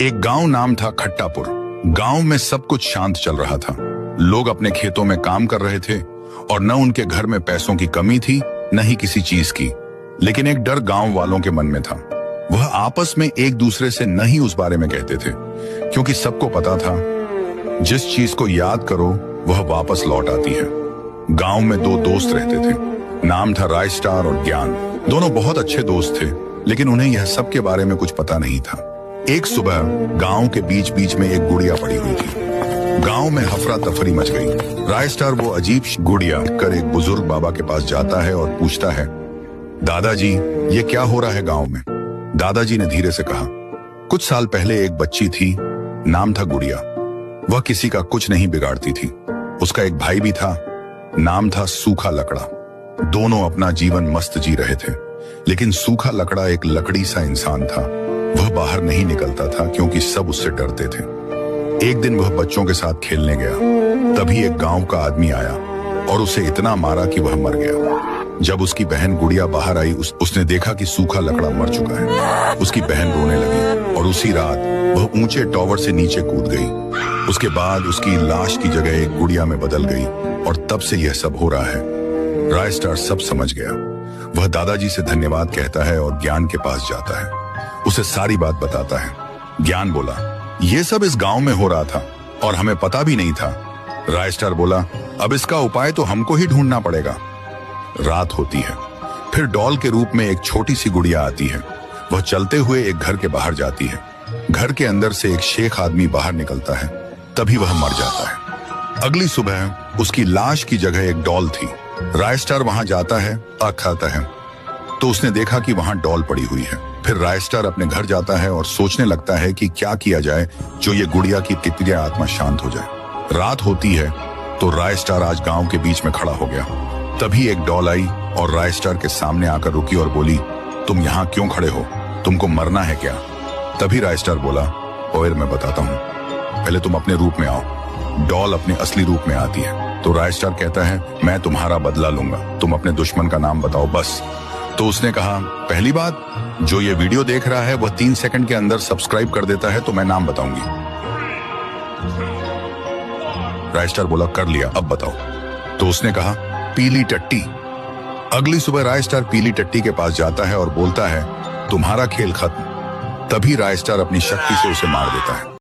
एक गांव नाम था खट्टापुर। गांव में सब कुछ शांत चल रहा था। लोग अपने खेतों में काम कर रहे थे और न उनके घर में पैसों की कमी थी, न ही किसी चीज की। लेकिन एक डर गांव वालों के मन में था। वह आपस में एक दूसरे से नहीं उस बारे में कहते थे, क्योंकि सबको पता था जिस चीज को याद करो वह वापस लौट आती है। गांव में दो दोस्त रहते थे। नाम था रायस्टार और ज्ञान। दोनों बहुत अच्छे दोस्त थे, लेकिन उन्हें यह सब के बारे में कुछ पता नहीं था। एक सुबह गांव के बीच बीच में एक गुड़िया पड़ी हुई थी। गांव में हफरा तफरी मच गई। रायस्टार वो अजीब गुड़िया कर एक बुजुर्ग बाबा के पास जाता है और पूछता है, दादाजी ये क्या हो रहा है गांव में? दादाजी ने धीरे से कहा, कुछ साल पहले एक बच्ची थी, नाम था गुड़िया। वह किसी का कुछ नहीं बिगाड़ती थी। उसका एक भाई भी था, नाम था सूखा लकड़ा। दोनों अपना जीवन मस्त जी रहे थे, लेकिन सूखा लकड़ा एक लकड़ी सा इंसान था। वह बाहर नहीं निकलता था क्योंकि सब उससे डरते थे। एक दिन वह बच्चों के साथ खेलने गया। तभी एक गांव का आदमी आया और उसे इतना मारा कि वह मर गया। जब उसकी बहन गुड़िया बाहर आई, उसने देखा कि सूखा लकड़ा मर चुका है। उसकी बहन रोने लगी और उसी रात वह ऊंचे टॉवर से नीचे कूद गई। उसके बाद उसकी लाश की जगह एक गुड़िया में बदल गई और तब से यह सब हो रहा है। रायस्टार सब समझ गया। वह दादाजी से धन्यवाद कहता है और ज्ञान के पास जाता है, उसे सारी बात बताता है। ज्ञान बोला, यह सब इस गांव में हो रहा था और हमें पता भी नहीं था। रायस्टार बोला, अब इसका उपाय तो हमको ही ढूंढना पड़ेगा। रात होती है। फिर डॉल के रूप में एक छोटी सी गुड़िया आती है। वह चलते हुए एक घर के बाहर जाती है। घर के अंदर से एक शेख आदमी बाहर निकलता है। तभी वह मर जाता है। अगली सुबह उसकी लाश की जगह एक डॉल थी। रायस्टार वहां जाता है, खाता है तो उसने देखा कि वहां डॉल पड़ी हुई है। फिर रायस्टार अपने घर जाता है और सोचने लगता है कि क्या किया जाए जो ये गुड़िया की तितलियां आत्मा शांत हो जाए। रात होती है तो रायस्टार आज गांव के बीच में खड़ा हो गया। तभी एक डॉल आई और रायस्टार के सामने आकर रुकी और बोली, तुम यहाँ क्यों खड़े हो? तुमको मरना है क्या? तभी रायस्टार बोला, ओए मैं बताता हूँ, पहले तुम अपने रूप में आओ। डॉल अपने असली रूप में आती है तो रायस्टार कहता है, मैं तुम्हारा बदला लूंगा, तुम अपने दुश्मन का नाम बताओ बस। तो उसने कहा, पहली बात, जो ये वीडियो देख रहा है वह 3 सेकंड के अंदर सब्सक्राइब कर देता है तो मैं नाम बताऊंगी। रायस्टार बोला, कर लिया, अब बताओ। तो उसने कहा, पीली टट्टी। अगली सुबह रायस्टार पीली टट्टी के पास जाता है और बोलता है, तुम्हारा खेल खत्म। तभी रायस्टार अपनी शक्ति से उसे मार देता है।